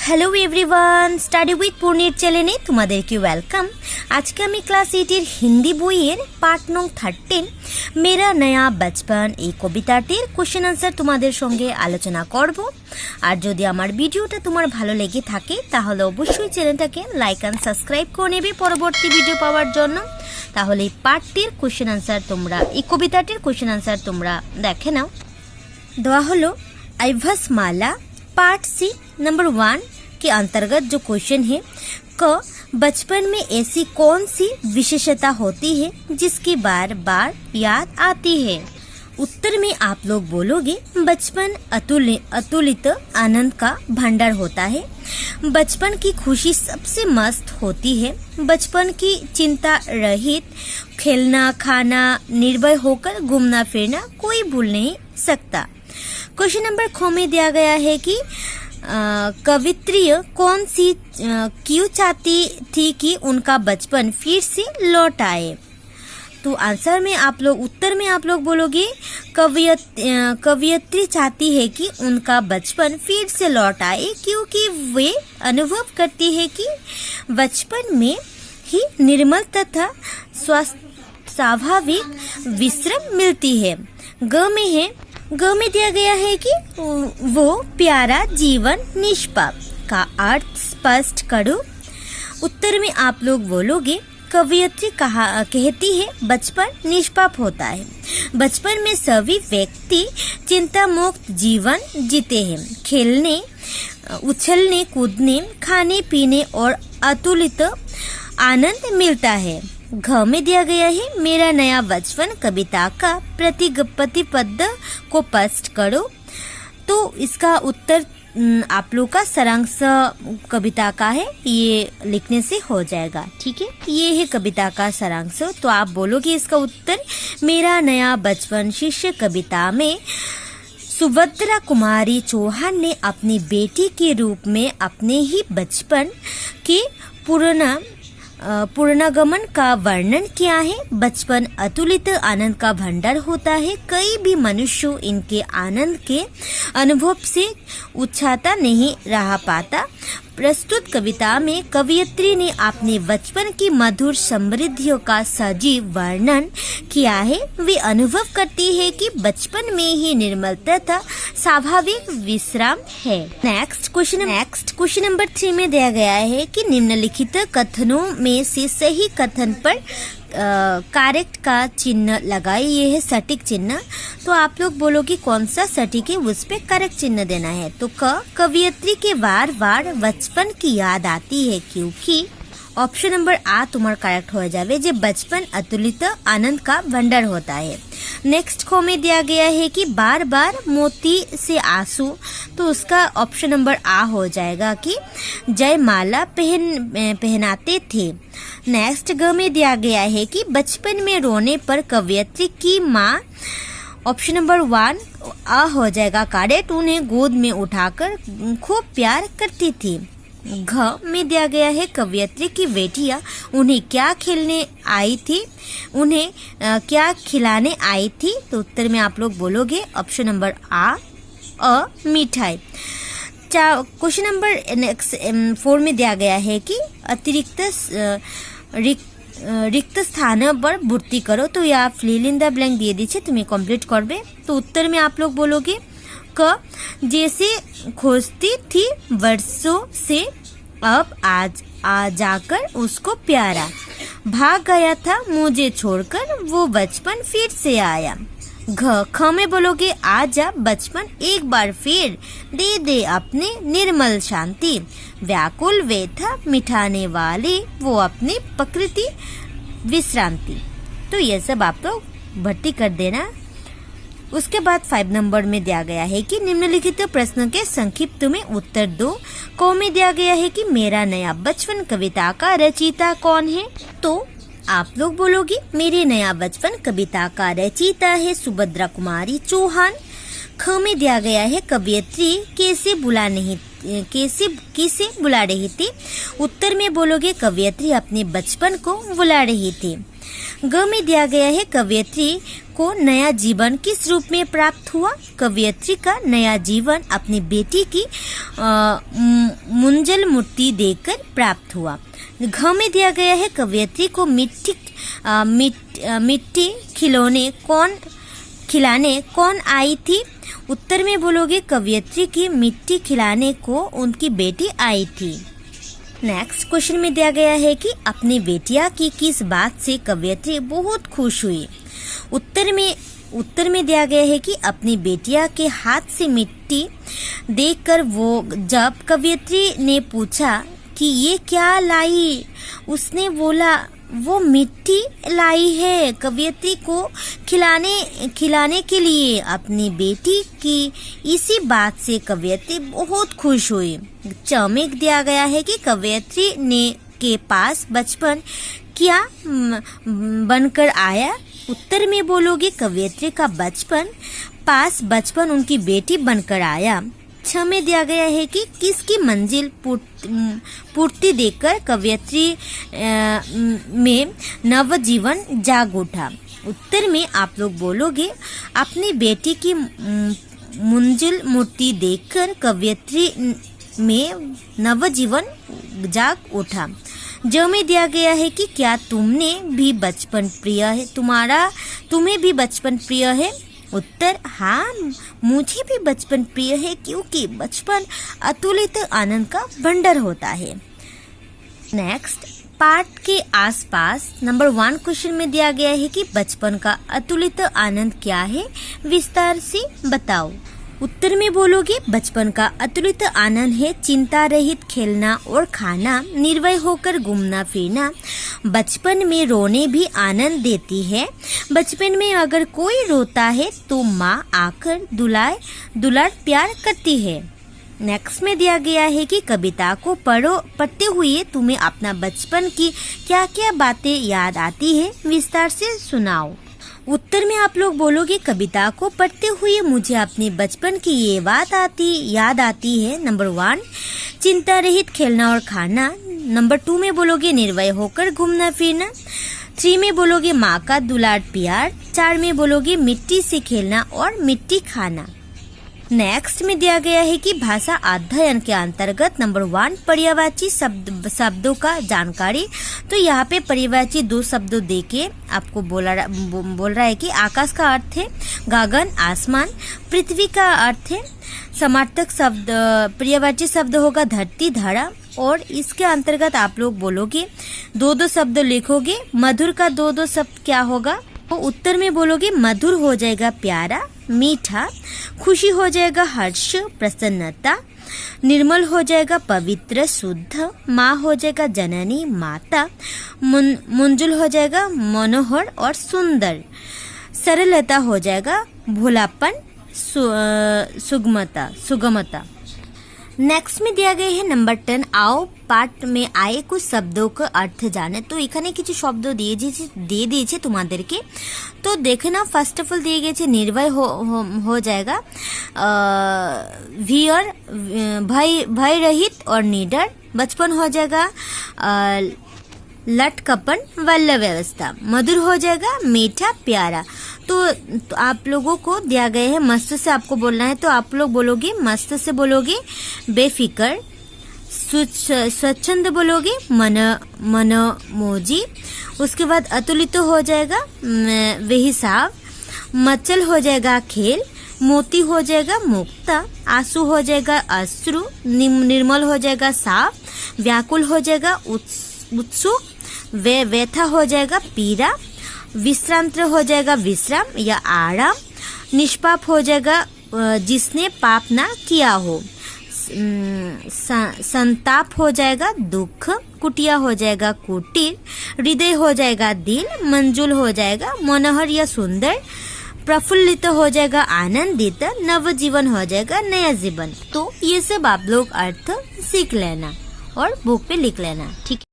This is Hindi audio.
হ্যালো এভরিওয়ান, স্টাডি উইথ পূর্ণির চ্যানেলে তোমাদেরকে ওয়েলকাম। আজকে আমি ক্লাস 8-এর হিন্দি বইয়ের পার্ট নং 13 মেরা নয়া বচপন এই কবিতাটির কোশ্চেন আনসার তোমাদের সঙ্গে আলোচনা করব। আর যদি আমার ভিডিওটা তোমার ভালো লেগে থাকে তাহলে অবশ্যই চ্যানেলটাকে লাইক অ্যান্ড সাবস্ক্রাইব করে নেবে পরবর্তী ভিডিও পাওয়ার জন্য। তাহলে এই পার্টটির কোশ্চেন আনসার তোমরা, এই কবিতাটির কোশ্চেন আনসার তোমরা দেখে নাও। দেওয়া হলো আইভাস মালা पार्ट सी नंबर 1 के अंतर्गत जो क्वेश्चन है क बचपन में ऐसी कौन सी विशेषता होती है जिसकी बार बार याद आती है। उत्तर में आप लोग बोलोगे बचपन अतुलित आनंद का भंडार होता है। बचपन की खुशी सबसे मस्त होती है। बचपन की चिंता रहित खेलना खाना निर्भय होकर घूमना फिरना कोई भूल नहीं सकता। क्वेश्चन नंबर ख में दिया गया है कि कवित्री कौन सी क्यों चाहती थी कि उनका बचपन फिर से लौट आए। तो आंसर में आप लोग, उत्तर में आप लोग बोलोगे कवियत्री चाहती है कि उनका बचपन फिर से लौट आए क्योंकि वे अनुभव करती है कि बचपन में ही निर्मल तथा स्वाभाविक विश्राम मिलती है। ग में दिया गया है कि वो प्यारा जीवन निष्पाप का अर्थ स्पष्ट करो। उत्तर में आप लोग बोलोगे कवियत्री कहती है बचपन निष्पाप होता है। बचपन में सभी व्यक्ति चिंता मुक्त जीवन जीते हैं। खेलने उछलने कूदने खाने पीने और अतुलित आनंद मिलता है। घ में दिया गया है मेरा नया बचपन कविता का प्रतिपद को स्पष्ट करो। तो इसका उत्तर आप लोग का सारांश कविता का है, ये लिखने से हो जाएगा। ठीक है, ये है कविता का सारांश। तो आप बोलोगे इसका उत्तर मेरा नया बचपन शीर्षक कविता में सुभद्रा कुमारी चौहान ने अपनी बेटी के रूप में अपने ही बचपन के पुनर्गमन का वर्णन किया है। बचपन अतुलित आनंद का भंडार होता है। कई भी मनुष्य इनके आनंद के अनुभव से उछाता नहीं रह पाता। प्रस्तुत कविता में कवियत्री ने अपने बचपन की मधुर समृद्धियों का सजीव वर्णन किया है। वे अनुभव करती है कि बचपन में ही निर्मल तथा स्वाभाविक विश्राम है। नेक्स्ट क्वेश्चन नंबर 3 में दिया गया है कि निम्नलिखित कथनों में से सही कथन पर करेक्ट का चिन्ह लगाए। ये है सटीक चिन्ह। तो आप लोग बोलोगे कौन सा सटीक है, उस पे करेक्ट चिन्ह देना है। तो कवियत्री के बार बार बचपन की याद आती है क्योंकि ऑप्शन नंबर आ तुम्हारा करेक्ट हो जावे जे बचपन अतुलित आनंद का भंडार होता है। नेक्स्ट खो में दिया गया है कि बार बार मोती से आंसू, तो उसका ऑप्शन नंबर आ हो जाएगा कि जयमाला पहनाते थे। नेक्स्ट ग में दिया गया है कि बचपन में रोने पर कवियत्री की माँ, ऑप्शन नंबर 1 आ हो जाएगा करेक्ट, उन्हें गोद में उठाकर खूब प्यार करती थी। घ में दिया गया है कवियत्री की बेटियां उन्हें क्या खेलने आई थी, उन्हें क्या खिलाने आई थी। तो उत्तर में आप लोग बोलोगे ऑप्शन नंबर अ मिठाई। क्वेश्चन नंबर 4 में दिया गया है कि अतिरिक्त रिक्त स्थान पर भर्ती करो। तो या फिल इन द ब्लैंक দিয়ে দিচ্ছে, তুমি কমপ্লিট করবে। तो उत्तर में आप लोग बोलोगे क जैसे खोजती थी वर्षों से अब आज आ जाकर उसको प्यारा, भाग गया था मुझे छोड़कर वो बचपन फिर से आया। ख में बोलोगे आजा बचपन एक बार फिर दे दे अपने निर्मल शांति, व्याकुल वे था मिटाने वाले वो अपनी प्रकृति विश्रांति। तो ये सब आप लोग भर्ती कर देना। उसके बाद 5 नंबर में दिया गया है कि निम्नलिखित प्रश्न के संक्षिप्त में उत्तर दो। को में दिया गया है कि मेरा नया बचपन कविता का रचयिता कौन है। तो आप लोग बोलोगे मेरे नया बचपन कविता का रचयिता है सुभद्रा कुमारी चौहान। ख में दिया गया है कवियत्री किसे बुला रही थी। उत्तर में बोलोगे कवियत्री अपने बचपन को बुला रही थी। ग में दिया गया है कवियत्री को नया जीवन किस रूप में प्राप्त हुआ। कवियत्री का नया जीवन अपनी बेटी की मुंजल मूर्ति देकर प्राप्त हुआ। घ में दिया गया है कवयित्री को मिट्टी खिलाने कौन आई थी। उत्तर में बोलोगे कवयित्री की मिट्टी खिलाने को उनकी बेटी आई थी। नेक्स्ट क्वेश्चन में दिया गया है कि अपनी बेटिया की किस बात से कवयित्री बहुत खुश हुई। उत्तर में दिया गया है कि अपनी बेटिया के हाथ से मिट्टी देखकर वो जब कवयित्री ने पूछा कि ये क्या लाई, उसने बोला वो मिट्टी लाई है कवयित्री को खिलाने के लिए। अपनी बेटी की इसी बात से कवयित्री बहुत खुश हुई। चौमेक दिया गया है कि कवयित्री ने के पास बचपन क्या बनकर आया। उत्तर में बोलोगे कवयित्री का बचपन उनकी बेटी बनकर आया। 6 में दिया गया है कि किसकी मंजिल पूर्ति देखकर कवयित्री में नवजीवन जाग उठा। उत्तर में आप लोग बोलोगे अपनी बेटी की मंजिल मूर्ति देखकर कवयित्री में नवजीवन जाग उठा। जो में दिया गया है कि क्या तुम्हें भी बचपन प्रिय है। उत्तर हाँ, मुझे भी बचपन प्रिय है क्योंकि बचपन अतुलित आनंद का भंडार होता है। नेक्स्ट पाठ के आसपास नंबर 1 क्वेश्चन में दिया गया है कि बचपन का अतुलित आनंद क्या है, विस्तार से बताओ। उत्तर में बोलोगे बचपन का अतुलित आनंद है चिंता रहित खेलना और खाना, निर्भय होकर घूमना फिरना। बचपन में रोने भी आनंद देती है। बचपन में अगर कोई रोता है तो माँ आकर दुलार प्यार करती है। नेक्स्ट में दिया गया है कि कविता को पढ़ते हुए तुम्हें अपना बचपन की क्या क्या बातें याद आती है, विस्तार से सुनाओ। उत्तर में आप लोग बोलोगे कविता को पढ़ते हुए मुझे अपने बचपन की ये बात याद आती है। नंबर 1 चिंता रहित खेलना और खाना। नंबर 2 में बोलोगे निर्भय होकर घूमना फिरना। 3 में बोलोगे माँ का दुलार प्यार। 4 में बोलोगे मिट्टी से खेलना और मिट्टी खाना। नेक्स्ट में दिया गया है कि भाषा अध्ययन के अंतर्गत नंबर 1 पर्यायवाची शब्दों का जानकारी। तो यहाँ पे पर्यायवाची 2 शब्दों देके आपको बोल रहा है कि आकाश का अर्थ है गगन आसमान, पृथ्वी का अर्थ है समार्थक शब्द, पर्यायवाची शब्द होगा धरती धरा। और इसके अंतर्गत आप लोग बोलोगे 2 शब्द लिखोगे। मधुर का 2 शब्द क्या होगा। तो उत्तर में बोलोगे मधुर हो जाएगा प्यारा मीठा, खुशी हो जाएगा हर्ष प्रसन्नता, निर्मल हो जाएगा पवित्र शुद्ध, माँ हो जाएगा जननी माता, मंजुल हो जाएगा मनोहर और सुंदर, सरलता हो जाएगा भोलापन सुगमता। नेक्स्ट में दिया गया है नंबर 10 आओ पाठ में आए कुछ शब्दों का अर्थ जाने। तो এখানে কিছু শব্দ দিয়ে দিয়েছে তোমাদেরকে। तो देखना फर्स्ट ऑफ ऑल दिए गए निर्भय हो जाएगा वीर भय रहित और निडर। बचपन हो जाएगा लटकपन वल्ल व्यवस्था। मधुर हो जाएगा मीठा प्यारा। तो आप लोगों को दिया गया है मस्त से आपको बोलना है। तो आप लोग बोलोगे मस्त से बोलोगे बेफिकर, स्वच्छंद बोलोगे मन मोजी। उसके बाद अतुलित हो जाएगा बेहिसाब, मचल हो जाएगा खेल, मोती हो जाएगा मुक्ता, आंसू हो जाएगा अश्रु, निर्मल हो जाएगा साफ, व्याकुल हो जाएगा उत्सुक, व्यथा हो जाएगा पीड़ा, विश्रांत हो जाएगा विश्राम या आराम, निष्पाप हो जाएगा जिसने पाप ना किया हो, संताप हो जाएगा दुख, कुटिया हो जाएगा कुटीर, हृदय हो जाएगा दिल, मंजुल हो जाएगा मनोहर या सुंदर, प्रफुल्लित हो जाएगा आनंदित, नवजीवन हो जाएगा नया जीवन। तो ये सब आप लोग अर्थ सीख लेना और बुक पे लिख लेना, ठीक है।